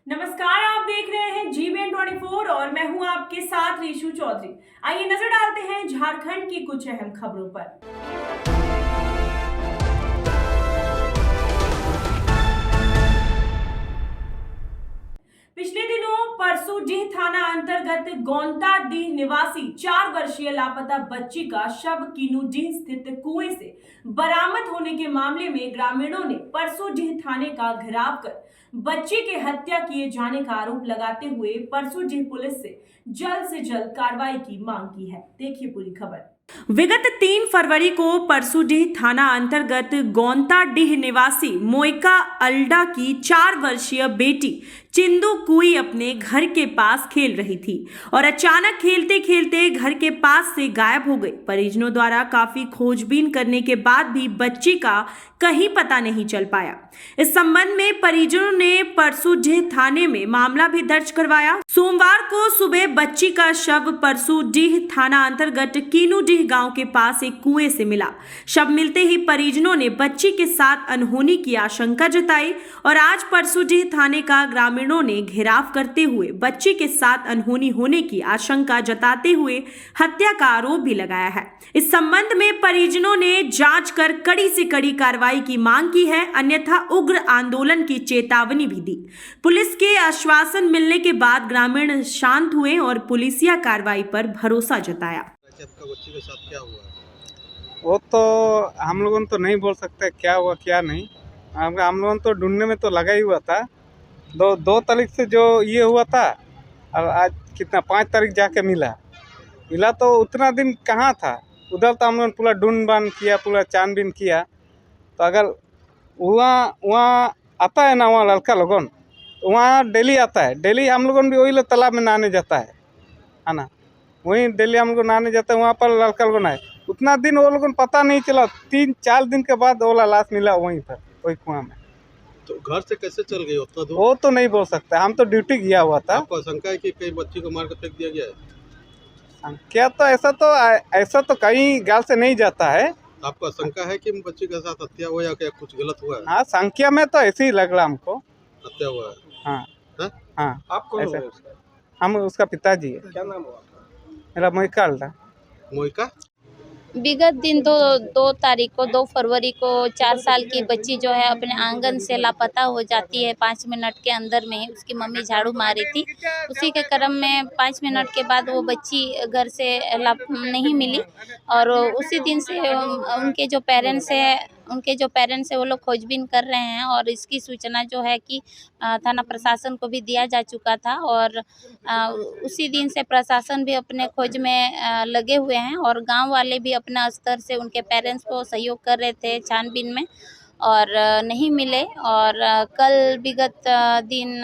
नमस्कार, आप देख रहे हैं GBN24 और मैं हूं आपके साथ रीशु चौधरी। आइए नजर डालते हैं झारखंड की कुछ अहम खबरों पर। पिछले दिनों परसूडीह थाना अंतर्गत गोंताडीह निवासी 4 वर्षीय लापता बच्ची का शव किनुडीह स्थित कुएं से बरामद होने के मामले में ग्रामीणों ने परसूडीह थाने का घेराव कर बच्ची की हत्या किए जाने का आरोप लगाते हुए परसूडीह पुलिस से जल्द कार्रवाई की मांग की है। देखिए पूरी खबर। विगत 3 फरवरी को परसूडीह थाना अंतर्गत गोंताडीह निवासी मोइका अल्डा की 4 वर्षीय बेटी चिंदू कुई अपने घर के पास खेल रही थी और अचानक खेलते खेलते घर के पास से गायब हो गई। परिजनों द्वारा काफी खोजबीन करने के बाद भी बच्ची का कहीं पता नहीं चल पाया। इस संबंध में परिजनों ने परसूडीह थाने में मामला भी दर्ज करवाया। सोमवार को सुबह बच्ची का शव परसूडीह थाना अंतर्गत किनुडीह गांव के पास एक कुएं से मिला। शव मिलते ही परिजनों ने बच्ची के साथ अनहोनी की आशंका जताई और आज परसूडीह थाने का ग्रामीणों ने घेराव करते हुए बच्ची के साथ अनहोनी होने की आशंका जताते हुए हत्या का आरोप भी लगाया है। इस संबंध में परिजनों ने जांच कर कड़ी से कड़ी कार्रवाई की मांग की है, अन्यथा उग्र आंदोलन की चेतावनी भी दी। पुलिस के आश्वासन मिलने के बाद ग्रामीण शांत हुए और पुलिसिया कार्रवाई पर भरोसा जताया। आपका बच्ची के साथ क्या हुआ? वो तो हम लोगों तो नहीं बोल सकते क्या हुआ क्या नहीं। हम लोगों तो ढूंढने में तो लगा ही हुआ था। दो तारीख से जो ये हुआ था और आज कितना 5 तारीख जाके मिला तो उतना दिन कहाँ था। उधर तो हम लोगों ने पूरा ढूंढ बान किया, पूरा छानबीन किया। तो अगर वहाँ आता है ना, वहाँ लड़का लोगों वहाँ डेली आता है। डेली हम लोगों भी वही तालाब में नहाने जाता है ना। वहीं डेली हम लोग नहाने जाते हैं, वहाँ पर लड़का लोगों है। उतना दिन वो लोगों को पता नहीं चला। 3-4 दिन के बाद वो लाश मिला वहीं पर, वही कुआं में। तो घर से कैसे चल गई उतना दूर? वो तो नहीं बोल सकते, हम तो ड्यूटी गया हुआ था। आपको आशंका है कि कहीं बच्ची को मार कर फेंक दिया गया है? क्या तो ऐसा तो कहीं गाल से नहीं जाता है। आपको आशंका है कि बच्ची के साथ हत्या हुआ या क्या कुछ गलत हुआ है? हाँ, संख्या में तो ऐसे ही लग रहा हमको। हत्या हुआ है। हाँ है? हाँ। आप कौन हो? हम उसका पिताजी है। क्या नाम हुआ? मेरा मोइका अल्डा। मोइका? विगत दिन 2 फरवरी को 4 साल की बच्ची जो है अपने आंगन से लापता हो जाती है। 5 मिनट के अंदर में ही उसकी मम्मी झाड़ू मारी थी। उसी के क्रम में 5 मिनट के बाद वो बच्ची घर से नहीं मिली और उसी दिन से उनके जो पेरेंट्स है वो लोग खोजबीन कर रहे हैं और इसकी सूचना जो है कि थाना प्रशासन को भी दिया जा चुका था और उसी दिन से प्रशासन भी अपने खोज में लगे हुए हैं और गांव वाले भी अपना स्तर से उनके पेरेंट्स को सहयोग कर रहे थे छानबीन में और नहीं मिले। और कल विगत दिन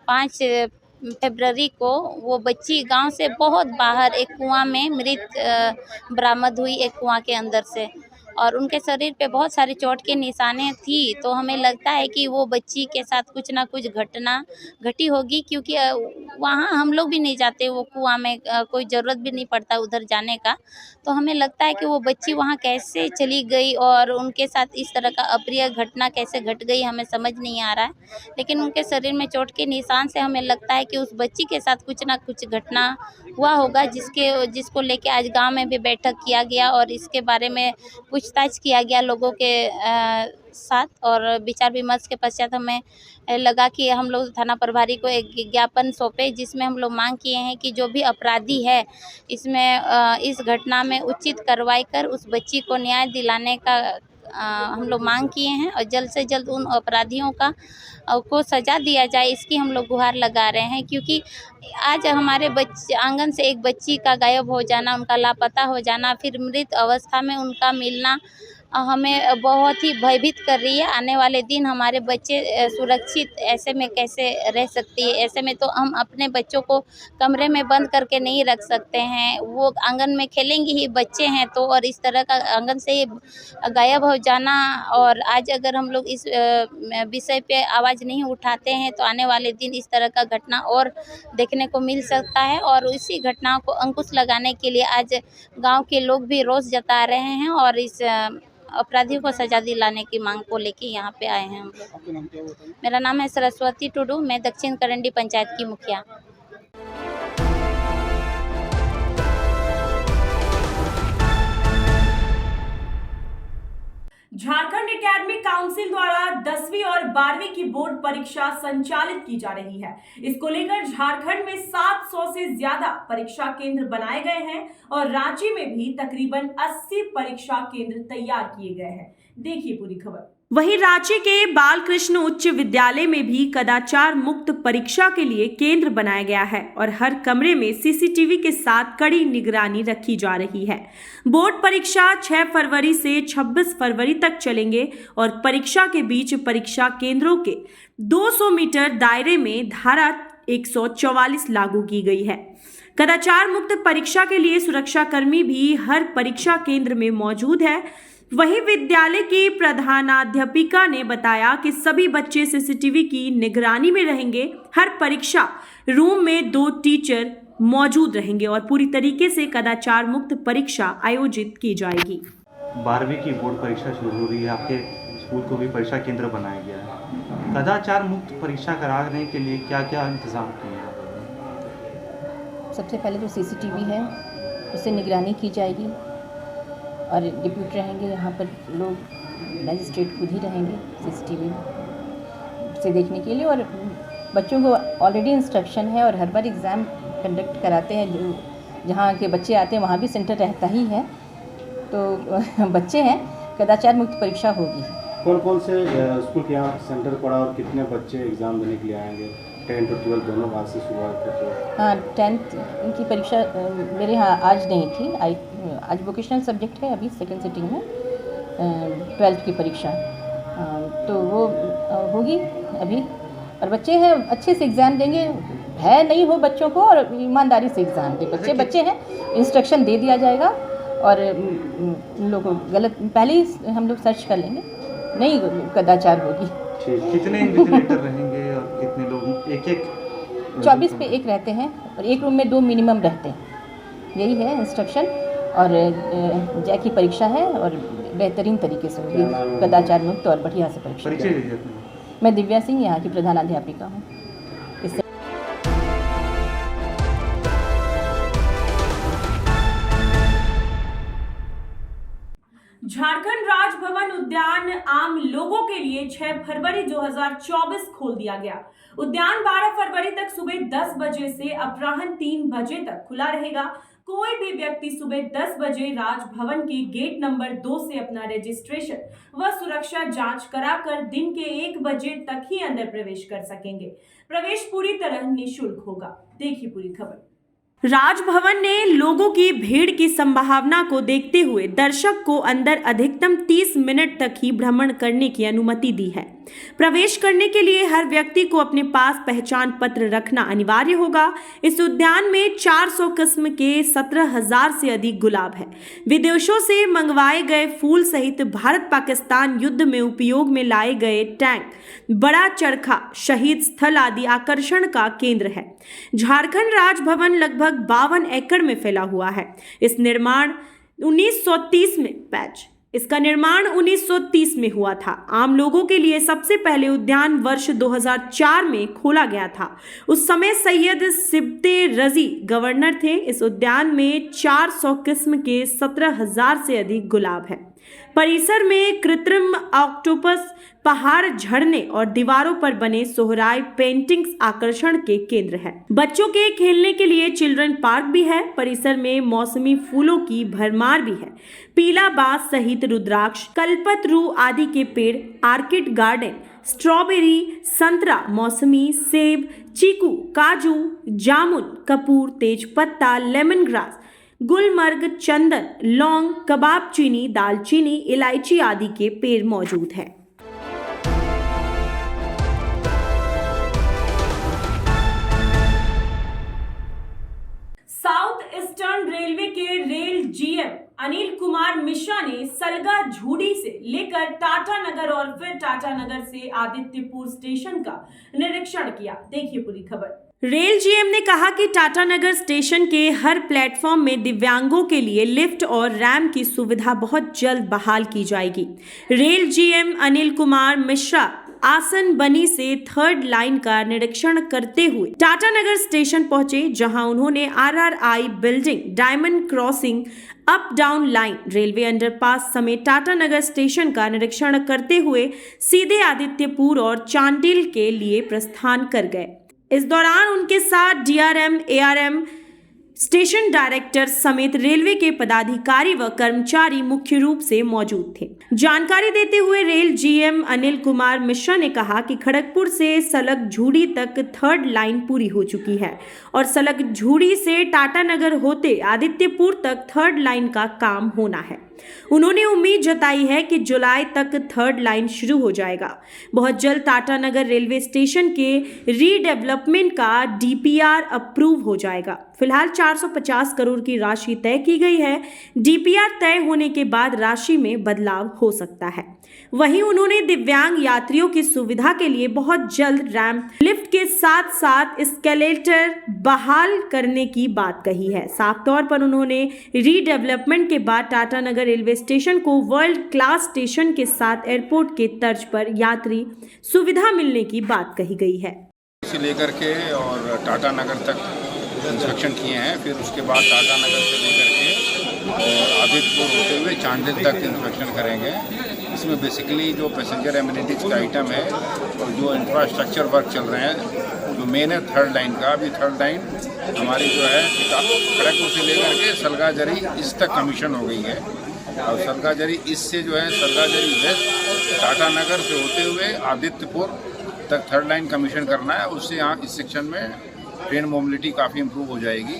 5 फरवरी को वो बच्ची गांव से बहुत बाहर एक कुआं में मृत बरामद हुई, एक कुआं के अंदर से, और उनके शरीर पे बहुत सारी चोट के निशाने थी। तो हमें लगता है कि वो बच्ची के साथ कुछ ना कुछ घटना घटी होगी, क्योंकि वहाँ हम लोग भी नहीं जाते, वो कुआं में कोई ज़रूरत भी नहीं पड़ता उधर जाने का। तो हमें लगता है कि वो बच्ची वहाँ कैसे चली गई और उनके साथ इस तरह का अप्रिय घटना कैसे घट गई हमें समझ नहीं आ रहा है। लेकिन उनके शरीर में चोट के निशान से हमें लगता है कि उस बच्ची के साथ कुछ ना कुछ घटना हुआ होगा, जिसको लेके आज गांव में भी बैठक किया गया और इसके बारे में पूछताछ किया गया लोगों के साथ। और विचार विमर्श के पश्चात हमें लगा कि हम लोग थाना प्रभारी को एक ज्ञापन सौंपे, जिसमें हम लोग मांग किए हैं कि जो भी अपराधी है इसमें इस घटना में उचित कार्रवाई कर उस बच्ची को न्याय दिलाने का हम लोग मांग किए हैं और जल्द से जल्द उन अपराधियों को सज़ा दिया जाए, इसकी हम लोग गुहार लगा रहे हैं। क्योंकि आज हमारे आंगन से एक बच्ची का गायब हो जाना, उनका लापता हो जाना, फिर मृत अवस्था में उनका मिलना हमें बहुत ही भयभीत कर रही है। आने वाले दिन हमारे बच्चे सुरक्षित ऐसे में कैसे रह सकती है? ऐसे में तो हम अपने बच्चों को कमरे में बंद करके नहीं रख सकते हैं, वो आंगन में खेलेंगे ही, बच्चे हैं तो। और इस तरह का आंगन से गायब हो जाना, और आज अगर हम लोग इस विषय पे आवाज़ नहीं उठाते हैं तो आने वाले दिन इस तरह का घटना और देखने को मिल सकता है। और इसी घटनाओं को अंकुश लगाने के लिए आज गाँव के लोग भी रोष जता रहे हैं और इस अपराधियों को सजा दिलाने की मांग को लेके यहाँ पे आए हैं हम लोग। आपका नाम क्या हुआ था? मेरा नाम है सरस्वती टुडू, मैं दक्षिण करंडी पंचायत की मुखिया। झारखंड एकेडमिक काउंसिल द्वारा 10वीं और 12वीं की बोर्ड परीक्षा संचालित की जा रही है। इसको लेकर झारखंड में 700 से ज्यादा परीक्षा केंद्र बनाए गए हैं और रांची में भी तकरीबन 80 परीक्षा केंद्र तैयार किए गए हैं। देखिए पूरी खबर। वहीं रांची के बालकृष्ण उच्च विद्यालय में भी कदाचार मुक्त परीक्षा के लिए केंद्र बनाया गया है और हर कमरे में सीसीटीवी के साथ कड़ी निगरानी रखी जा रही है। बोर्ड परीक्षा 6 फरवरी से 26 फरवरी तक चलेंगे और परीक्षा के बीच परीक्षा केंद्रों के 200 मीटर दायरे में धारा 144 लागू की गई है। कदाचार मुक्त परीक्षा के लिए सुरक्षाकर्मी भी हर परीक्षा केंद्र में मौजूद है। वहीं विद्यालय की प्रधानाध्यापिका ने बताया कि सभी बच्चे सीसीटीवी की निगरानी में रहेंगे। हर परीक्षा रूम में 2 टीचर मौजूद रहेंगे और पूरी तरीके से कदाचार मुक्त परीक्षा आयोजित की जाएगी। 12वीं की बोर्ड परीक्षा शुरू हो रही है, आपके स्कूल को भी परीक्षा केंद्र बनाया गया है। कदाचार मुक्त परीक्षा कराने के लिए क्या क्या इंतजाम किए हैं? सबसे पहले जो सीसीटीवी है उससे निगरानी की जाएगी और डिप्यूट रहेंगे, यहाँ पर लोग मैजिस्ट्रेट खुद ही रहेंगे सीसीटीवी से देखने के लिए। और बच्चों को ऑलरेडी इंस्ट्रक्शन है और हर बार एग्ज़ाम कंडक्ट कराते हैं, जो जहाँ के बच्चे आते हैं वहाँ भी सेंटर रहता ही है। तो बच्चे हैं, कदाचार मुक्त परीक्षा होगी। कौन कौन से स्कूल के यहाँ सेंटर पड़ा और कितने बच्चे एग्ज़ाम देने के लिए आएंगे? 10 और 12 दोनों आज से शुरुआत करते हैं। हाँ, 10th की परीक्षा मेरे यहाँ आज नहीं थी, आज वोकेशनल सब्जेक्ट है अभी सेकेंड सिटिंग में। 12th की परीक्षा तो वो होगी अभी, और बच्चे हैं अच्छे से एग्ज़ाम देंगे। है नहीं हो बच्चों को और ईमानदारी से एग्ज़ाम दे। बच्चे हैं, इंस्ट्रक्शन दे दिया जाएगा और उन लोगों को गलत पहले ही हम लोग सर्च कर लेंगे, नहीं कदाचार होगी। कितने इन्विजिलेटर रहेंगे और कितने लोग? एक 24 पे एक रहते हैं और एक रूम में 2 मिनिमम रहते हैं, यही है इंस्ट्रक्शन। और जय की परीक्षा है और बेहतरीन तरीके से होगी, कदाचार मुक्त और बढ़िया से परीक्षा। मैं दिव्या सिंह यहाँ की प्रधानाध्यापिका हूँ। झारखंड राजभवन उद्यान आम लोगों के लिए 6 फरवरी 2024 खोल दिया गया। उद्यान 12 फरवरी तक सुबह 10 बजे से अपराह्न 3 बजे तक खुला रहेगा। कोई भी व्यक्ति सुबह 10 बजे राजभवन के गेट नंबर 2 से अपना रजिस्ट्रेशन व सुरक्षा जांच कराकर दिन के 1 बजे तक ही अंदर प्रवेश कर सकेंगे। प्रवेश पूरी तरह निःशुल्क होगा। देखिए पूरी खबर। राजभवन ने लोगों की भीड़ की संभावना को देखते हुए दर्शक को अंदर अधिकतम 30 मिनट तक ही भ्रमण करने की अनुमति दी है। प्रवेश करने के लिए हर व्यक्ति को अपने पास पहचान पत्र रखना अनिवार्य होगा। इस उद्यान में 400 किस्म के 17,000 से अधिक गुलाब है। विदेशों से मंगवाए गए फूल सहित भारत पाकिस्तान युद्ध में उपयोग में लाए गए टैंक, बड़ा चरखा, शहीद स्थल आदि आकर्षण का केंद्र है। झारखंड राजभवन लगभग 52 एकड़ में फैला हुआ है। इसका निर्माण 1930 में हुआ था। आम लोगों के लिए सबसे पहले उद्यान वर्ष 2004 में खोला गया था। उस समय सैयद सिब्ते रजी गवर्नर थे। इस उद्यान में 400 किस्म के 17,000 से अधिक गुलाब है। परिसर में कृत्रिम ऑक्टोपस, पहाड़, झरने और दीवारों पर बने सोहराय पेंटिंग्स आकर्षण के केंद्र है। बच्चों के खेलने के लिए चिल्ड्रन पार्क भी है। परिसर में मौसमी फूलों की भरमार भी है। पीला बांस सहित रुद्राक्ष, कल्पतरू आदि के पेड़, आर्किड गार्डन, स्ट्रॉबेरी, संतरा, मौसमी, सेब, चीकू, काजू, जामुन, कपूर, तेजपत्ता, लेमन ग्रास, गुलमर्ग, चंदन, लौंग, कबाब चीनी, दालचीनी, इलायची आदि के पेड़ मौजूद हैं। साउथ ईस्टर्न रेलवे के रेल जीएम अनिल कुमार मिश्रा ने सलगा झूड़ी से लेकर लेकर टाटा नगर और फिर टाटा नगर से आदित्यपुर स्टेशन का निरीक्षण किया। देखिए पूरी खबर। रेल जीएम ने कहा कि टाटा नगर स्टेशन के हर प्लेटफॉर्म में दिव्यांगों के लिए लिफ्ट और रैंप की सुविधा बहुत जल्द बहाल की जाएगी। रेल जीएम अनिल कुमार मिश्रा आसन बनी से थर्ड लाइन का निरीक्षण करते हुए टाटा नगर स्टेशन पहुंचे, जहां उन्होंने RRI building, diamond crossing, up down line, railway underpass समेत टाटा नगर स्टेशन का निरीक्षण करते हुए सीधे आदित्यपुर और चांडिल के लिए प्रस्थान कर गए। इस दौरान उनके साथ डीआरएम, एआरएम, स्टेशन डायरेक्टर समेत रेलवे के पदाधिकारी व कर्मचारी मुख्य रूप से मौजूद थे। जानकारी देते हुए रेल जीएम अनिल कुमार मिश्रा ने कहा कि खड़गपुर से सलग झूड़ी तक थर्ड लाइन पूरी हो चुकी है और सलग झूड़ी से टाटा नगर होते आदित्यपुर तक थर्ड लाइन का काम होना है। उन्होंने उम्मीद जताई है कि जुलाई तक थर्ड लाइन शुरू हो जाएगा। बहुत जल्द टाटा नगर रेलवे स्टेशन के रीडेवलपमेंट का डीपीआर अप्रूव हो जाएगा। फिलहाल 450 करोड़ की राशि तय की गई है। डीपीआर तय होने के बाद राशि में बदलाव हो सकता है। वहीं उन्होंने दिव्यांग यात्रियों की सुविधा के लिए बहुत जल्द रैंप, लिफ्ट के साथ साथ एस्केलेटर बहाल करने की बात कही है। साफ तौर पर उन्होंने रीडेवलपमेंट के बाद टाटा नगर रेलवे स्टेशन को वर्ल्ड क्लास स्टेशन के साथ एयरपोर्ट के तर्ज पर यात्री सुविधा मिलने की बात कही गई है। से लेकर के और टाटा नगर तक इंस्पेक्शन किए हैं, फिर उसके बाद टाटा नगर से लेकर के और आदित्यपुर होते हुए चांडिल तक इंस्पेक्शन करेंगे। इसमें बेसिकली जो पैसेंजर एमिनिटीज़ का आइटम है और जो इंफ्रास्ट्रक्चर वर्क चल रहे हैं, जो मेन है थर्ड लाइन का, अभी थर्ड लाइन हमारी जो है खड़गपुर से लेकर के सलगाजरी इस तक कमीशन हो गई है। और सलगाजरी इससे जो है सलगाजरी वेस्ट टाटा नगर से होते हुए आदित्यपुर तक थर्ड लाइन कमीशन करना है। उससे यहाँ इस सेक्शन में ट्रेन मोबिलिटी काफ़ी इम्प्रूव हो जाएगी।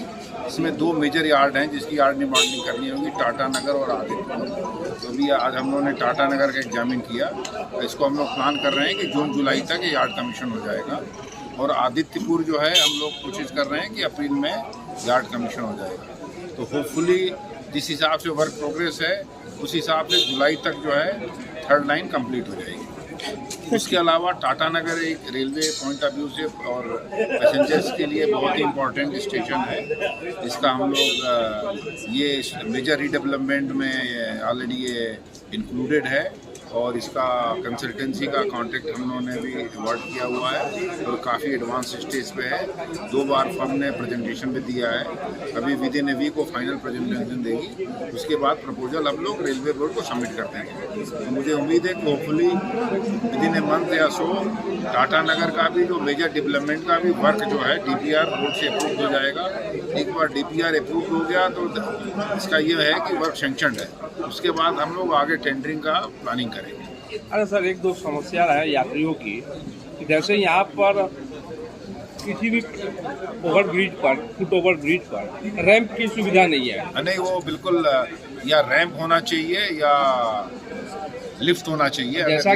इसमें दो मेजर यार्ड हैं जिसकी यार्ड निमार्डिंग करनी होगी, टाटा नगर और आदित्यपुर। तो भी आज हम लोगों ने टाटा नगर का एग्जामिन किया, इसको हम लोग प्लान कर रहे हैं कि जून जुलाई तक ये यार्ड कमीशन हो जाएगा। और आदित्यपुर जो है हम लोग कोशिश कर रहे हैं कि अप्रैल में यार्ड कमीशन हो जाएगा। तो होपफुली जिस हिसाब से वर्क प्रोग्रेस है उस हिसाब से जुलाई तक जो है थर्ड लाइन कंप्लीट हो जाएगी। उसके अलावा टाटा नगर एक रेलवे पॉइंट ऑफ व्यू से और पैसेंजर्स के लिए बहुत ही इम्पोर्टेंट स्टेशन है। इसका हम लोग ये मेजर रीडेवलपमेंट में ऑलरेडी ये इंक्लूडेड है और इसका कंसल्टेंसी का कॉन्ट्रैक्ट हम लोगों ने भी अवार्ड किया हुआ है और काफ़ी एडवांस स्टेज पे है। 2 बार फर्म ने प्रेजेंटेशन भी दिया है, अभी विद इन ए वीक को फाइनल प्रेजेंटेशन देगी। उसके बाद प्रपोजल हम लोग रेलवे बोर्ड को सबमिट करते हैं। तो मुझे उम्मीद है कि hopefully with in a month या सो टाटा नगर का भी जो मेजर डेवलपमेंट का भी वर्क जो है डीपीआर बोर्ड से अप्रूव हो जाएगा। एक बार डीपीआर अप्रूव हो गया तो इसका ये है कि वर्क सेंक्शनड है। उसके बाद हम लोग आगे टेंडरिंग का प्लानिंग करेंगे। अरे सर, एक दो समस्या है यात्रियों की, जैसे यहाँ पर किसी भी ओवर ब्रिज पर, फुट ओवर ब्रिज पर रैंप की सुविधा नहीं है। नहीं, वो बिल्कुल या रैंप होना चाहिए या लिफ्ट होना चाहिए। जैसा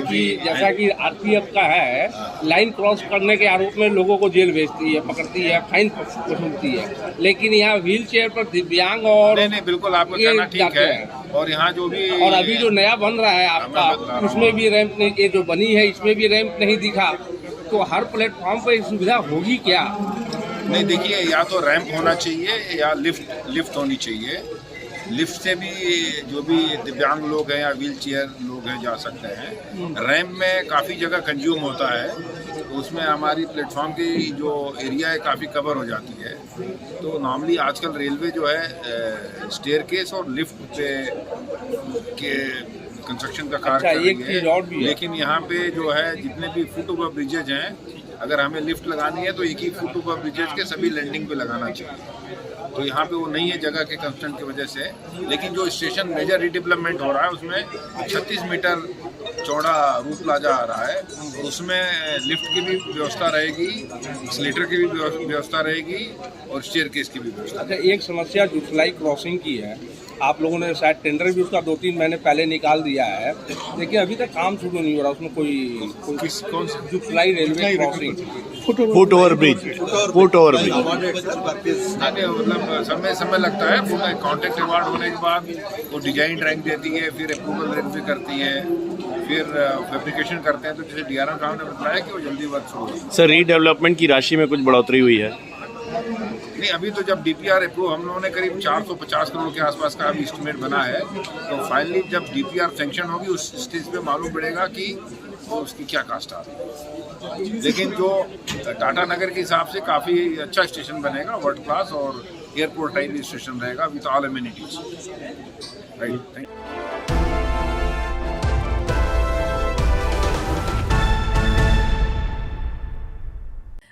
कि आरपीएफ का है, लाइन क्रॉस करने के आरोप में लोगों को जेल भेजती है, पकड़ती है, फाइन वसूलती है, लेकिन यहाँ व्हील चेयर पर दिव्यांग और नहीं बिल्कुल आपका कहना ठीक है। और यहाँ जो भी और अभी जो नया बन रहा है आपका, उसमें भी रैंप नहीं, ये जो बनी है इसमें भी रैंप नहीं दिखा। तो हर प्लेटफॉर्म पर सुविधा होगी क्या? नहीं, देखिए, या तो रैंप होना चाहिए या लिफ्ट होनी चाहिए। लिफ्ट से भी जो भी दिव्यांग लोग हैं या व्हील चेयर लोग हैं जा सकते हैं। रैंप में काफ़ी जगह कंज्यूम होता है, तो उसमें हमारी प्लेटफॉर्म की जो एरिया है काफ़ी कवर हो जाती है। तो नॉर्मली आजकल रेलवे जो है स्टेयरकेस और लिफ्ट पे के कंस्ट्रक्शन का कार्य कर रही है। लेकिन यहाँ पे जो है जितने भी फुट ओवर ब्रिजेज हैं, अगर हमें लिफ्ट लगानी है तो एक ही फुट ओवर ब्रिजेज के सभी लैंडिंग पे लगाना चाहिए। तो यहाँ पे वो नहीं है जगह के कंस्ट्रेंट की वजह से। लेकिन जो स्टेशन मेजर रीडेवलपमेंट हो रहा है उसमें 36 मीटर चौड़ा रूट प्लाजा आ रहा है, उसमें लिफ्ट की भी व्यवस्था रहेगी, स्लेटर की भी व्यवस्था रहेगी और स्टेयरकेस की भी व्यवस्था। अच्छा, एक समस्या जुफलाई क्रॉसिंग की है, आप लोगों ने शायद टेंडर भी उसका 2-3 महीने पहले निकाल दिया है, लेकिन अभी तक काम शुरू नहीं हो रहा उसमें। कोई जुफलाई railway crossing foot over bridge. नहीं, मतलब समय लगता है। पूरा कॉन्ट्रैक्ट अवार्ड होने के बाद वो डिजाइन ड्राइंग देती है, फिर अप्रूवल रेट भी करती है, फिर फैब्रिकेशन करते हैं। तो जैसे डीआरएम साहब ने बताया कि वो जल्दी वर्क शुरू होगा। सर रीडेवलपमेंट की राशि में कुछ बढ़ोतरी हुई है? नहीं, अभी तो जब डीपीआर अप्रूव, हम लोगों ने करीब 450 करोड़ के आसपास का अभी एस्टिमेट बना है। तो फाइनली जब डीपीआर सैंक्शन होगी उस स्टेज पे मालूम पड़ेगा कि उसकी क्या कास्ट आ रही है। लेकिन जो टाटा नगर के हिसाब से काफ़ी अच्छा स्टेशन बनेगा, वर्ल्ड क्लास और एयरपोर्ट टाइप स्टेशन रहेगा with all amenities. Right, thank you.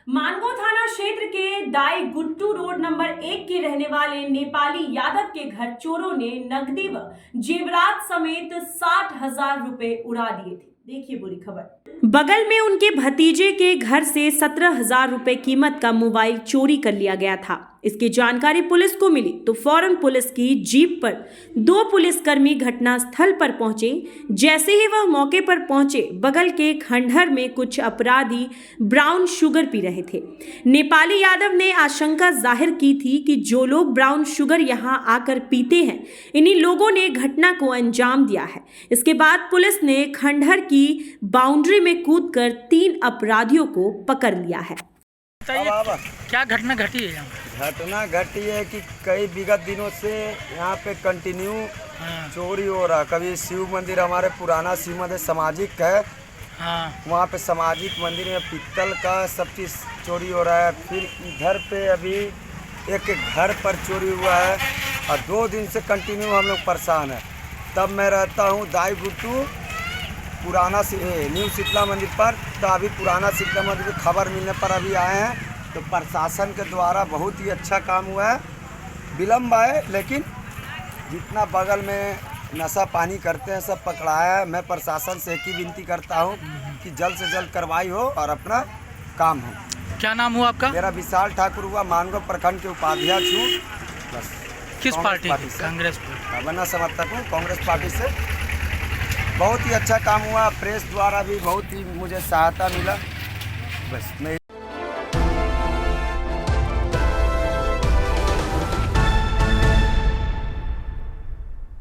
Mango थाना क्षेत्र के दाई गुट्टू रोड नंबर 1 के रहने वाले नेपाली यादव के घर चोरों ने नकदी व जेवरात समेत 60,000 रुपए उड़ा दिए थे। देखिए पूरी खबर। बगल में उनके भतीजे के घर से 17,000 रुपए कीमत का मोबाइल चोरी कर लिया गया था। इसकी जानकारी पुलिस को मिली तो फौरन पुलिस की जीप पर 2 पुलिसकर्मी घटनास्थल पर पहुंचे। जैसे ही वह मौके पर पहुंचे, बगल के खंडहर में कुछ अपराधी ब्राउन शुगर पी रहे थे। नेपाली यादव ने आशंका जाहिर की थी कि जो लोग ब्राउन शुगर यहां आकर पीते हैं, इन्हीं लोगों ने घटना को अंजाम दिया है। इसके बाद पुलिस ने खंडहर की बाउंड्री में कूदकर 3 अपराधियों को पकड़ लिया है। क्या घटना घटी है यहाँ? घटना घटी है कि कई विगत दिनों से यहाँ पे कंटिन्यू चोरी हो रहा है। कभी शिव मंदिर, हमारे पुराना शिव मंदिर सामाजिक है, वहाँ पे सामाजिक मंदिर में पित्तल का सब चीज़ चोरी हो रहा है। फिर इधर पे अभी एक घर पर चोरी हुआ है और 2 दिन से कंटिन्यू हम लोग परेशान हैं। तब मैं रहता हूँ दाई गुट्टू पुराना न्यू शीतला मंदिर पर। तो अभी पुराना शीतला मंदिर की खबर मिलने पर अभी आए हैं। तो प्रशासन के द्वारा बहुत ही अच्छा काम हुआ है। विलम्ब आए लेकिन जितना बगल में नशा पानी करते हैं सब पकड़ाया है। मैं प्रशासन से एक ही विनती करता हूँ कि जल्द से जल्द कार्रवाई हो और अपना काम हो। क्या नाम हुआ आपका? मेरा विशाल ठाकुर हुआ, मानगो प्रखंड के उपाध्यक्ष हूँ। बस। किस पार्टी? कांग्रेस पार्टी। बना समर्थक हूँ कांग्रेस पार्टी से। बहुत ही अच्छा काम हुआ। प्रेस द्वारा भी बहुत ही मुझे सहायता मिला। बस मैं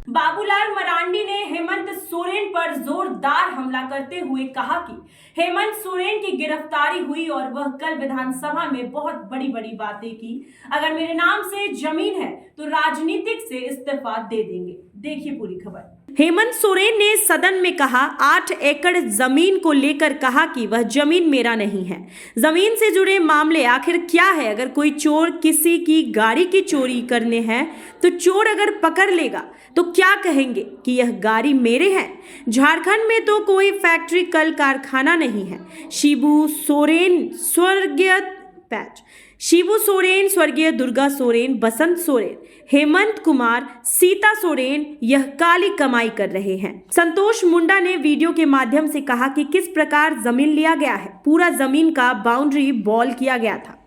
बाबूलाल मरांडी ने हेमंत सोरेन पर जोरदार हमला करते हुए कहा कि हेमंत सोरेन की गिरफ्तारी हुई और वह कल विधानसभा में बहुत बड़ी बातें की। अगर मेरे नाम से जमीन है तो राजनीतिक से इस्तीफा दे देंगे। देखिए पूरी खबर। हेमंत सोरेन ने सदन में कहा, 8 एकड़ जमीन को लेकर कहा कि वह जमीन मेरा नहीं है। जमीन से जुड़े मामले आखिर क्या है? अगर कोई चोर किसी की गाड़ी की चोरी करने हैं तो चोर अगर पकड़ लेगा तो क्या कहेंगे कि यह गाड़ी मेरे हैं? झारखंड में तो कोई फैक्ट्री कल कारखाना नहीं है। शिबू सोरेन स्वर्गीय दुर्गा सोरेन, बसंत सोरेन, हेमंत कुमार, सीता सोरेन यह काली कमाई कर रहे हैं। संतोष मुंडा ने वीडियो के माध्यम से कहा कि किस प्रकार जमीन लिया गया है। पूरा जमीन का बाउंड्री वॉल किया गया था,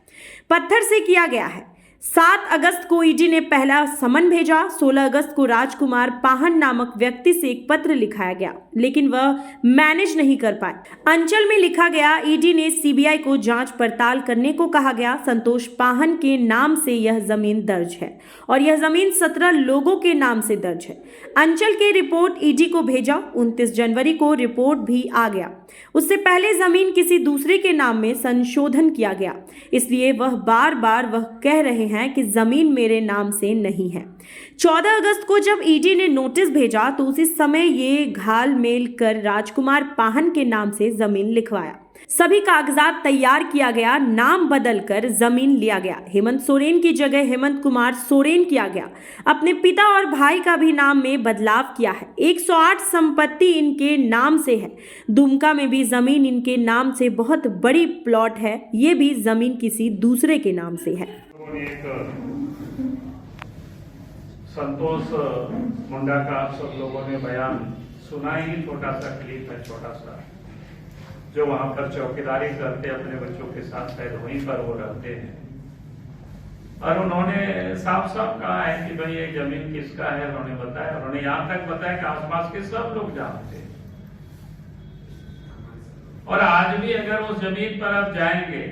पत्थर से किया गया है। 7 अगस्त को ईडी ने पहला समन भेजा। 16 अगस्त को राजकुमार पाहन नामक व्यक्ति से एक पत्र लिखाया गया, लेकिन वह मैनेज नहीं कर पाए। अंचल में लिखा गया। ईडी ने सीबीआई को जांच पड़ताल करने को कहा गया। संतोष पाहन के नाम से यह जमीन दर्ज है और यह जमीन 17 लोगों के नाम से दर्ज है। अंचल के रिपोर्ट ईडी को भेजा। 29 जनवरी को रिपोर्ट भी आ गया। उससे पहले जमीन किसी दूसरे के नाम में संशोधन किया गया, इसलिए वह बार वह कह रहे हैं कि जमीन मेरे नाम से नहीं है। 14 अगस्त को जब ईडी ने नोटिस भेजा तो उसी समय ये घालमेल कर राजकुमार पाहन के नाम से जमीन लिखवाया। सभी कागजात तैयार किया गया, नाम बदलकर जमीन लिया गया। हेमंत सोरेन की जगह हेमंत कुमार सोरेन किया गया। अपने पिता और भाई का भी नाम में बदलाव किया है। 108 संपत्ति इनके नाम से है। दुमका में भी जमीन इनके नाम से बहुत बड़ी प्लॉट है, ये भी जमीन किसी दूसरे के नाम से है। संतोष मुंडा का आप सब लोगों ने बयान सुना ही, छोटा सा क्लिप है, छोटा सा, जो वहां पर चौकीदारी करते अपने बच्चों के साथ, शायद वहीं पर वो रहते हैं। और उन्होंने साफ कहा है कि भाई ये जमीन किसका है। उन्होंने बताया, उन्होंने यहाँ तक बताया कि आसपास के सब लोग जानते हैं। और आज भी अगर उस जमीन पर आप जाएंगे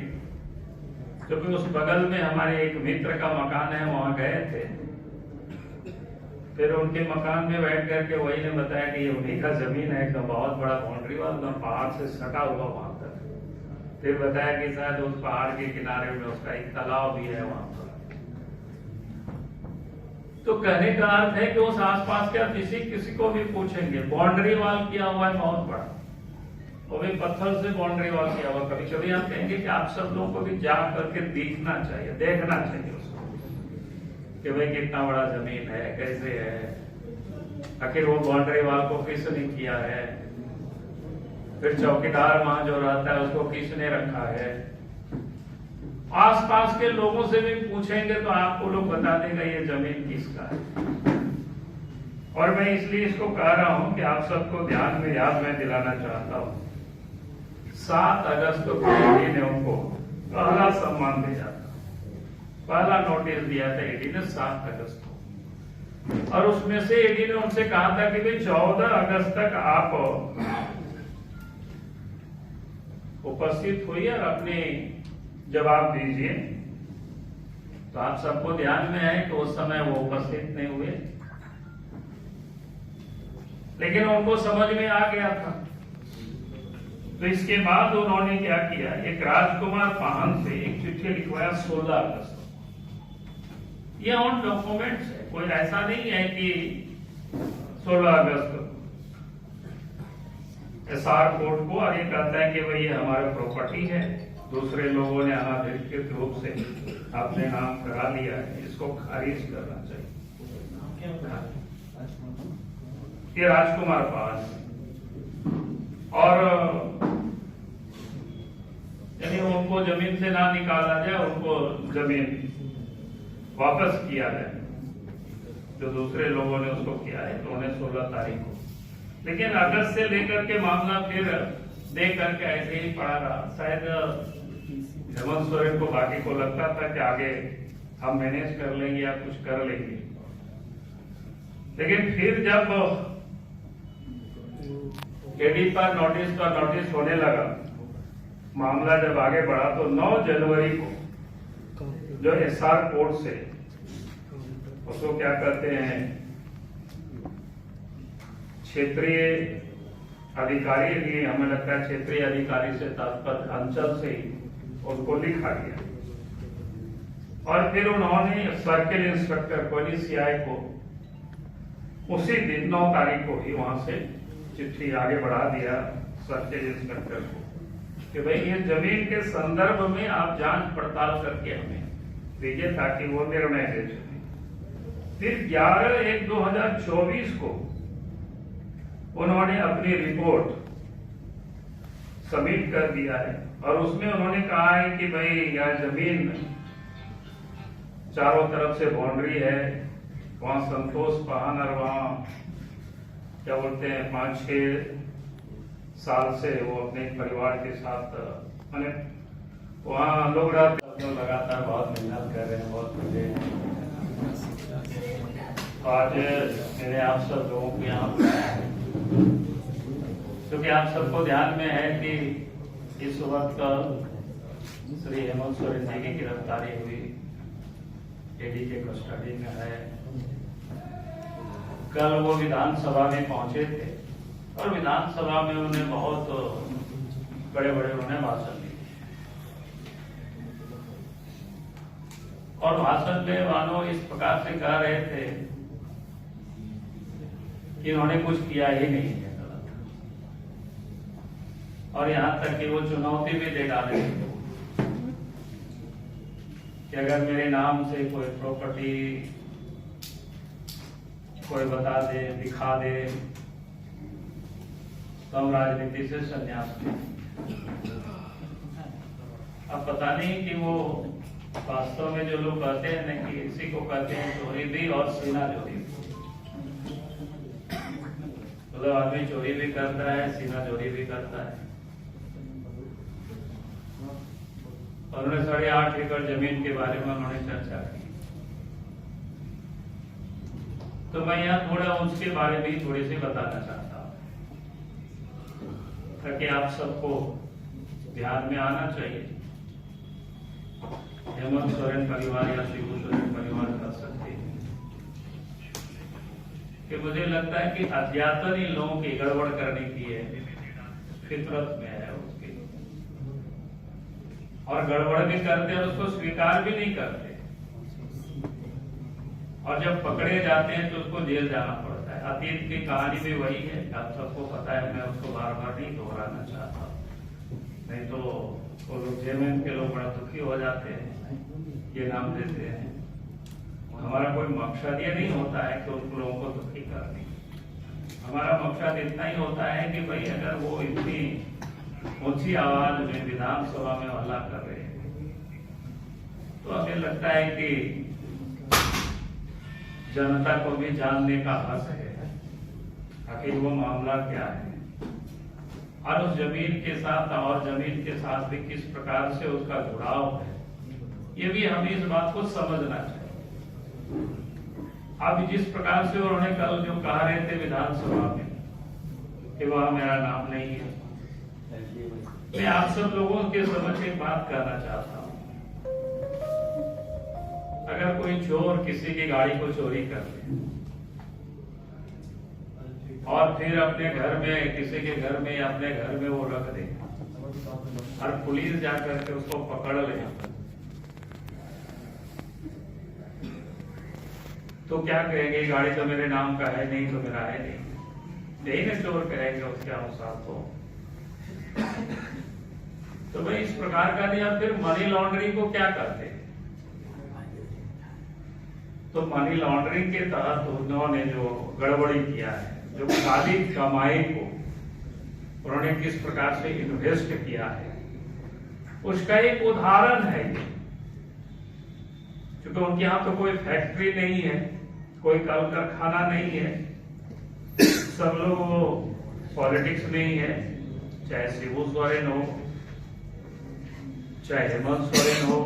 क्योंकि उस बगल में हमारे एक मित्र का मकान है, वहां गए थे। फिर उनके मकान में बैठ करके वही ने बताया कि ये उन्हीं का जमीन है, एकदम बहुत बड़ा बाउंड्री वाला पहाड़ से सटा हुआ वहां तक। फिर बताया कि शायद उस पहाड़ के किनारे में उसका एक तालाब भी है वहां पर। तो कहने का अर्थ है कि उस आसपास के किसी को भी पूछेंगे, बाउंड्री वॉल किया हुआ है बहुत बड़ा, वो भी पत्थर से बाउंड्री वॉल किया हुआ। कभी कभी आप कहेंगे कि आप सब लोगों को भी जा करके देखना चाहिए, देखना चाहिए उसको कि भाई कितना बड़ा जमीन है, कैसे है, आखिर वो बाउंड्री वॉल को किसने किया है, फिर चौकीदार वहां जो रहता है उसको किसने रखा है। आसपास के लोगों से भी पूछेंगे तो आपको लोग बता देगा ये जमीन किसका है। और मैं इसलिए इसको कह रहा हूं कि आप सबको ध्यान में याद मैं दिलाना चाहता हूं, 7 अगस्त को ईडी ने उनको पहला सम्मान दिया था, पहला नोटिस दिया था ईडी ने 7 अगस्त को। और उसमें से ईडी ने उनसे कहा था कि भाई 14 अगस्त तक आप उपस्थित होइए और अपने जवाब दीजिए। तो आप सबको ध्यान में है कि उस समय वो उपस्थित नहीं हुए, लेकिन उनको समझ में आ गया था। तो इसके बाद उन्होंने क्या किया, एक राजकुमार पाहन से एक चिट्ठी लिखवाया 16 अगस्त। ये ऑन डॉक्यूमेंट्स है, कोई ऐसा नहीं है कि 16 अगस्त एसआर कोर्ट को और ये कहता है कि भाई ये हमारा प्रॉपर्टी है, दूसरे लोगों ने अनाधिकृत रूप से अपने नाम करा लिया है, इसको खारिज करना चाहिए। ये राजकुमार पाल और यानी उनको जमीन से ना निकाला जाए, उनको जमीन वापस किया जाए जो दूसरे लोगों ने उसको किया है। तो उन्हें 16 तारीख को, लेकिन अगस्त से लेकर के मामला फिर देख करके ऐसे ही पड़ा रहा। शायद हेमंत सोरेन को बाकी को लगता था कि आगे हम मैनेज कर लेंगे या कुछ कर लेंगे, लेकिन फिर जब ईडी पर नोटिस होने लगा, मामला जब आगे बढ़ा तो 9 जनवरी को जो एसआर कोर्ट से उसको क्या कहते हैं क्षेत्रीय अधिकारी, ही हमें लगता है क्षेत्रीय अधिकारी से तात्पर्य अंचल से ही उनको लिखा गया। और फिर उन्होंने सर्किल इंस्पेक्टर पुलिस सीआई को उसी दिन 9 तारीख को ही वहां से चिट्ठी आगे बढ़ा दिया सर्किल इंस्पेक्टर को कि भाई ये जमीन के संदर्भ में आप जांच पड़ताल करके हमें दीजिए ताकि वो निर्णय दे सके। फिर 11/1/2024 को उन्होंने अपनी रिपोर्ट सबमिट कर दिया है और उसमें उन्होंने कहा है कि भाई यह जमीन चारों तरफ से बाउंड्री है, वहां संतोष पाहन और वहां क्या बोलते हैं 5-6 साल से वो अपने परिवार के साथ मैंने वहां लोग लगातार बहुत मेहनत कर रहे हैं, बहुत मजे हैं। आज मैंने आप सब लोगों को यहाँ बुलाया है क्योंकि आप सबको ध्यान में है कि इस वक्त श्री हेमंत सोरेन जी की गिरफ्तारी हुई, ईडी के कस्टडी में है। कल वो विधानसभा में पहुंचे थे और विधानसभा में उन्हें बहुत बड़े उन्होंने भाषण दिए और भाषण में मानो इस प्रकार से कह रहे थे कि उन्होंने कुछ किया ही नहीं है और यहाँ तक कि वो चुनौती भी दे डाले कि अगर मेरे नाम से कोई प्रॉपर्टी कोई बता दे, दिखा दे तो हम राजनीति से संन्यास लें। अब पता नहीं कि वो वास्तव में जो लोग कहते हैं ना कि इसी को कहते हैं चोरी भी और सीना चोरी भी। मतलब आदमी चोरी भी करता है, सीना चोरी भी करता है। और उन्होंने 8.5 एकड़ जमीन के बारे में उन्होंने चर्चा की। तो मैं यहाँ थोड़ा उसके बारे में थोड़ी सी बताना चाहता हूँ ताकि आप सबको ध्यान में आना चाहिए हेमंत सोरेन परिवार या शिबू सोरेन परिवार कर सकते हैं। कि मुझे लगता है कि अध्यात्म इन लोगों की गड़बड़ करने की है, फितरत में है उसकी, और गड़बड़ भी करते हैं और उसको स्वीकार भी नहीं करते, और जब पकड़े जाते हैं तो उसको जेल जाना पड़ता है। अतीत की कहानी भी वही है, आप सबको पता है, मैं उसको बार बार नहीं दोहराना चाहता, नहीं तो वो लोग जेल के लोग बड़ा दुखी हो जाते हैं, ये नाम देते हैं। हमारा कोई मकसद ये नहीं होता है कि उन लोगों को दुखी करने, हमारा मकसद इतना ही होता है कि भाई अगर वो इतनी ऊंची आवाज में विधानसभा में हल्ला कर रहे हैं तो हमें लगता है कि जनता को भी जानने का हक है आखिर वो मामला क्या है, और उस जमीन के साथ और जमीन के साथ भी किस प्रकार से उसका जुड़ाव है, ये भी हमें इस बात को समझना चाहिए। अब जिस प्रकार से उन्होंने कल जो कह रहे थे विधानसभा में कि वह मेरा नाम नहीं है, मैं आप सब लोगों के समझ एक बात कहना चाहता हूं। अगर कोई चोर किसी की गाड़ी को चोरी कर ले और फिर अपने घर में, किसी के घर में या अपने घर में वो रख दे और पुलिस जाकर के उसको पकड़ ले, तो क्या कहेंगे, गाड़ी तो मेरे नाम का है नहीं, तो मेरा है नहीं, यही ना चोर कहेंगे उसके अनुसार। तो भाई इस प्रकार का दिया। फिर मनी लॉन्ड्रिंग को क्या करते हैं? तो मनी लॉन्ड्रिंग के तहत उन्होंने जो गड़बड़ी किया है, जो काली कमाई को उन्होंने किस प्रकार से इन्वेस्ट किया है, उसका एक उदाहरण है ये। क्योंकि उनके यहाँ तो कोई फैक्ट्री नहीं है, कोई कल कारखाना नहीं है, सब लोग पॉलिटिक्स में ही है, चाहे शिबू सोरेन हो, चाहे हेमंत सोरेन हो,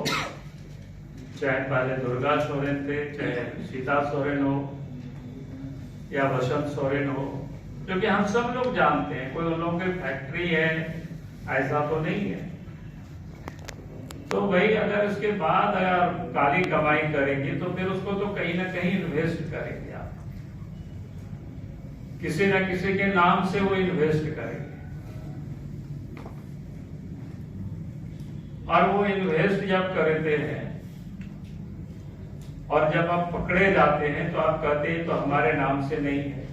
चाहे पहले दुर्गा सोरेन थे, चाहे सीता सोरेन हो या बसंत सोरेन हो, क्योंकि हम सब लोग जानते हैं कोई उन लोगों की फैक्ट्री है ऐसा तो नहीं है। तो भाई अगर उसके बाद अगर काली कमाई करेंगे तो फिर उसको तो कहीं ना कहीं इन्वेस्ट करेंगे आप, किसी न किसी के नाम से वो इन्वेस्ट करेंगे, और वो इन्वेस्ट जब करते हैं और जब आप पकड़े जाते हैं तो आप कहते हैं तो हमारे नाम से नहीं है।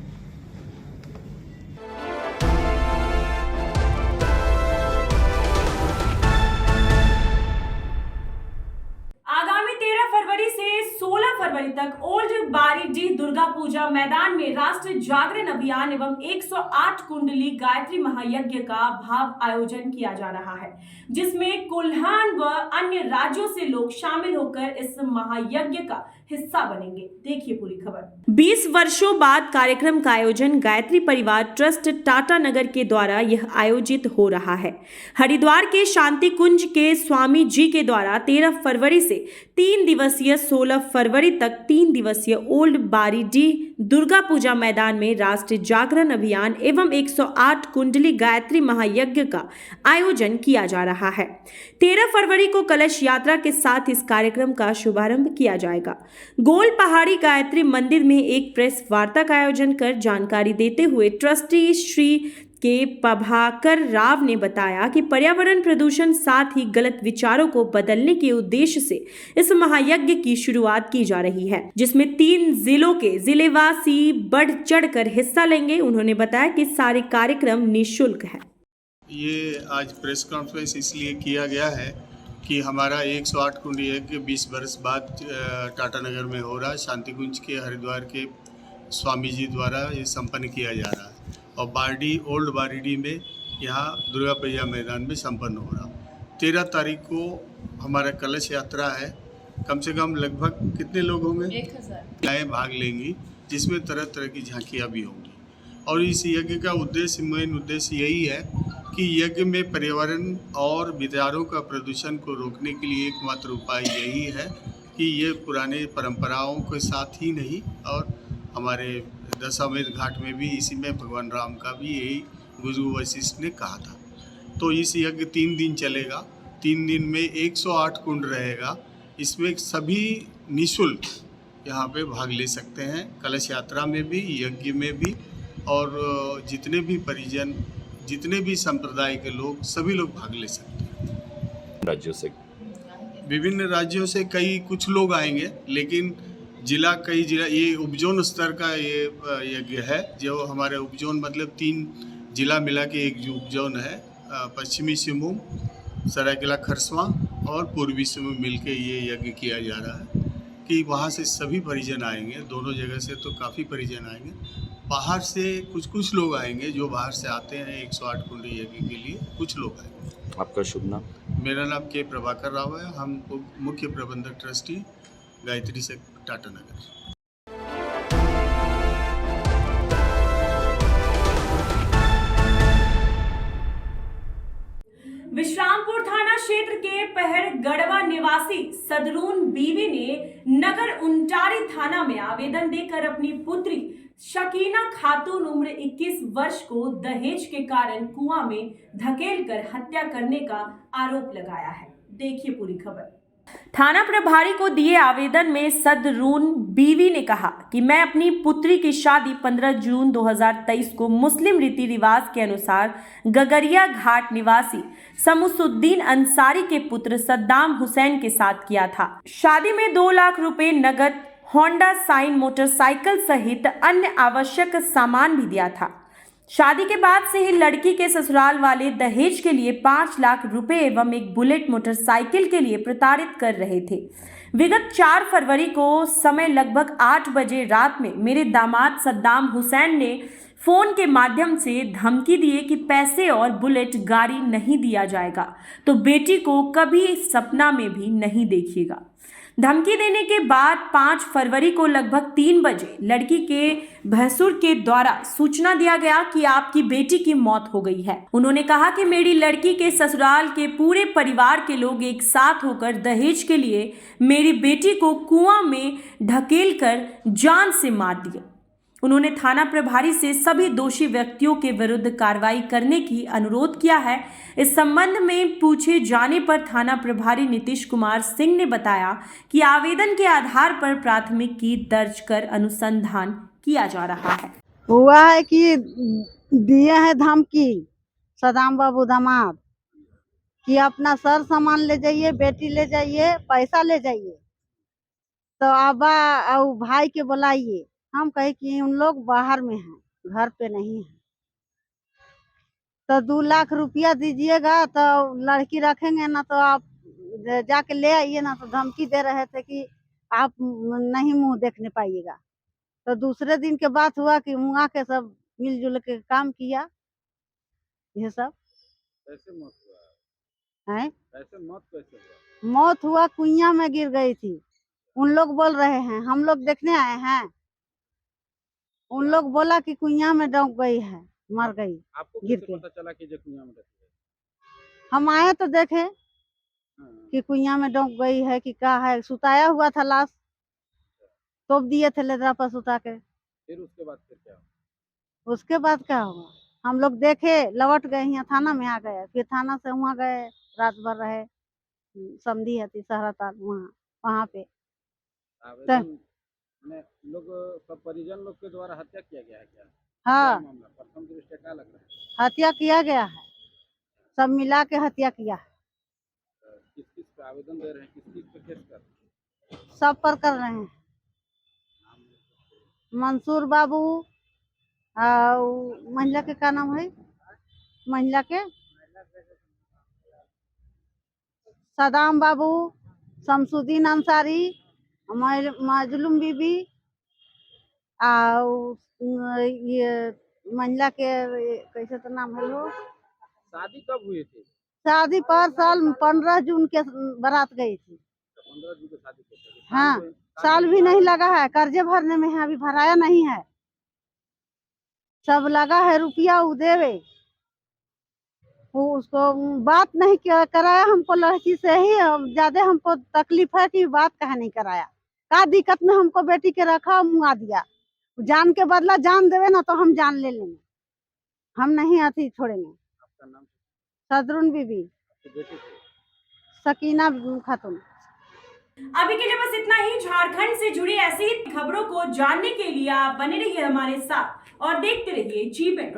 आगामी 13 फरवरी से 16 फरवरी तक ओल्ड बारीडीह दुर्गा पूजा मैदान में राष्ट्रीय जागरण अभियान एवं 108 कुंडली गायत्री महायज्ञ का भाव आयोजन किया जा रहा है, जिसमें कुल्हान व अन्य राज्यों से लोग शामिल होकर इस महायज्ञ का हिस्सा बनेंगे। देखिए पूरी खबर। 20 वर्षों बाद कार्यक्रम का आयोजन गायत्री परिवार ट्रस्ट टाटा नगर के द्वारा यह आयोजित हो रहा है। हरिद्वार के शांति कुंज के स्वामी जी के द्वारा 13 फरवरी से 3 दिवसीय 16 फरवरी तक 3 दिवसीय ओल्ड बारीडीह दुर्गा पूजा मैदान में राष्ट्रीय जागरण अभियान एवं 108 कुंडली गायत्री महायज्ञ का आयोजन किया जा रहा है। 13 फरवरी को कलश यात्रा के साथ इस कार्यक्रम का शुभारंभ किया जाएगा। गोल पहाड़ी गायत्री मंदिर में एक प्रेस वार्ता का आयोजन कर जानकारी देते हुए ट्रस्टी श्री के प्रभाकर राव ने बताया कि पर्यावरण प्रदूषण साथ ही गलत विचारों को बदलने के उद्देश्य से इस महायज्ञ की शुरुआत की जा रही है, जिसमें 3 जिलों के जिलेवासी बढ़ चढ़कर हिस्सा लेंगे। उन्होंने बताया कि सारे कार्यक्रम निःशुल्क है। ये आज प्रेस कॉन्फ्रेंस इसलिए किया गया है कि हमारा 108 कुंडी यज्ञ 20 वर्ष बाद टाटा नगर में हो रहा है। शांति कुंज के हरिद्वार के स्वामी जी द्वारा ये संपन्न किया जा रहा है और बारीडीह ओल्ड बारीडीह में यहाँ दुर्गा पूजा मैदान में संपन्न हो रहा। 13 तारीख को हमारा कलश यात्रा है। कम से कम लगभग कितने लोग होंगे? 1000 भाग लेंगी, जिसमें तरह तरह की झांकियाँ भी होंगी। और इस यज्ञ का उद्देश्य, मेन उद्देश्य यही है कि यज्ञ में पर्यावरण और विचारों का प्रदूषण को रोकने के लिए एकमात्र उपाय यही है कि ये पुराने परंपराओं के साथ ही नहीं, और हमारे दशाश्वमेध घाट में भी इसी में भगवान राम का भी यही गुरु वशिष्ठ ने कहा था। तो इस यज्ञ 3 दिन चलेगा। 3 दिन में 108 कुंड रहेगा। इसमें सभी निःशुल्क यहाँ पे भाग ले सकते हैं, कलश यात्रा में भी, यज्ञ में भी, और जितने भी परिजन, जितने भी संप्रदाय के लोग, सभी लोग भाग ले सकते हैं। राज्यों से, विभिन्न राज्यों से कुछ लोग आएंगे, लेकिन कई जिला ये उपजोन स्तर का ये यज्ञ है, जो हमारे उपजोन मतलब 3 जिला मिला के एक उपजोन है। पश्चिमी सिंहभूम, सरायकेला खरसावां और पूर्वी सिंहभूम मिलके ये यज्ञ किया जा रहा है कि वहाँ से सभी परिजन आएंगे। दोनों जगह से तो काफ़ी परिजन आएंगे, बाहर से कुछ लोग आएंगे जो बाहर से आते हैं 108 कुंडी यज्ञ के लिए, कुछ लोग आएंगे। आपका शुभ नाम? मेरा नाम के प्रभाकर राव है, हम मुख्य प्रबंधक ट्रस्टी गायत्री से टाटा नगर। विश्रामपुर थाना क्षेत्र के पहर गढ़वा निवासी सदरून बीवी ने नगर उंटारी थाना में आवेदन देकर अपनी पुत्री शकीना खातून उम्र 21 वर्ष को दहेज के कारण कुआं में धकेलकर हत्या करने का आरोप लगाया है। देखिए पूरी खबर। थाना प्रभारी को दिए आवेदन में सदरून बीवी ने कहा कि मैं अपनी पुत्री की शादी 15 जून 2023 को मुस्लिम रीति रिवाज के अनुसार गगरिया घाट निवासी शमसुद्दीन अंसारी के पुत्र सद्दाम हुसैन के साथ किया था। शादी में 2 लाख रुपए नगद, होंडा साइन मोटरसाइकिल सहित अन्य आवश्यक सामान भी दिया था। शादी के बाद से ही लड़की के ससुराल वाले दहेज के लिए 5 लाख रुपए एवं एक बुलेट मोटरसाइकिल के लिए प्रताड़ित कर रहे थे। विगत 4 फरवरी को समय लगभग 8 बजे रात में मेरे दामाद सद्दाम हुसैन ने फोन के माध्यम से धमकी दिए कि पैसे और बुलेट गाड़ी नहीं दिया जाएगा तो बेटी को कभी सपना में भी नहीं देखिएगा। धमकी देने के बाद 5 फरवरी को लगभग 3 बजे लड़की के भैंसुर के द्वारा सूचना दिया गया कि आपकी बेटी की मौत हो गई है। उन्होंने कहा कि मेरी लड़की के ससुराल के पूरे परिवार के लोग एक साथ होकर दहेज के लिए मेरी बेटी को कुआं में ढकेलकर जान से मार दिया। उन्होंने थाना प्रभारी से सभी दोषी व्यक्तियों के विरुद्ध कार्रवाई करने की अनुरोध किया है। इस संबंध में पूछे जाने पर थाना प्रभारी नीतीश कुमार सिंह ने बताया कि आवेदन के आधार पर प्राथमिकी दर्ज कर अनुसंधान किया जा रहा है। हुआ है कि दिए हैं धमकी सदाम बाबू दामाद कि अपना सर सामान ले जाइए, बेटी ले जाइए, पैसा ले जाइए, तो आबा और भाई के बुलाइए। हम कहे कि उन लोग बाहर में हैं, घर पे नहीं है, तो 2 लाख रुपया दीजिएगा तो लड़की रखेंगे ना, तो आप जाके ले आइए ना। तो धमकी दे रहे थे कि आप नहीं मुंह देखने पाइएगा। तो दूसरे दिन के बात हुआ कि मुँह के सब मिलजुल के काम किया। ये सब कैसे मौत हुआ है? कैसे मौत कैसे हुआ? मौत हुआ कुइयां में गिर गई थी। उन लोग बोल रहे हैं, हम लोग देखने आए हैं, उन लोग बोला कि कुइयां में डूब गई है, मर गई। आपको गिर कैसे के पता चला कि जो कुइयां में डूब गई? हम आए तो देखे कि कुइयां में डूब गई है कि क्या है। सुताया हुआ था लाश, तोप दिए थे लेदरा पर सुता के। फिर उसके बाद फिर क्या हुआ? उसके बाद क्या हुआ, हम लोग देखे, लौट गए, यहाँ थाना में आ गए। फिर थाना से वहाँ गए, रात भर रहे, समधी है सहरा वहाँ पे। आवेदन में लोग सब परिजन लोग के द्वारा हत्या किया गया है क्या? हाँ, मामला प्रथम दृष्टया क्या लग रहा है? हत्या किया गया है, सब मिला के हत्या किया है। किस किस पे आवेदन दे रहे हैं, किस किस पे केस कर रहे हैं? सब पर कर रहे हैं। मंसूर बाबू और महिला के क्या नाम है, महिला के सदाम बाबू, शमसुद्दीन अंसारी, मजलूम बीबी और ये महिला के कैसे तो नाम है वो। शादी कब हुई थी? शादी पर साल 15 जून के बारात गई थी। 15 जून को शादी की थी। हाँ, साल भी नहीं लगा है, कर्जे भरने में है, अभी भराया नहीं है। सब लगा है रुपया वो देवे, वो उसको बात नहीं कराया। हमको लड़की से ही ज्यादा हमको तकलीफ है कि बात कहा नहीं कराया। का दिक्कत में हमको बेटी के रखा, मुआ दिया। जान के बदला जान देवे ना तो हम जान ले लेंगे, हम नहीं अथी छोड़ेंगे। आपका नाम? सदरून बीबी, बेटी शकीना खातून। अभी के लिए बस इतना ही। झारखंड से जुड़ी ऐसी खबरों को जानने के लिए आप बने रहिए हमारे साथ और देखते रहिए जी मेट्रो।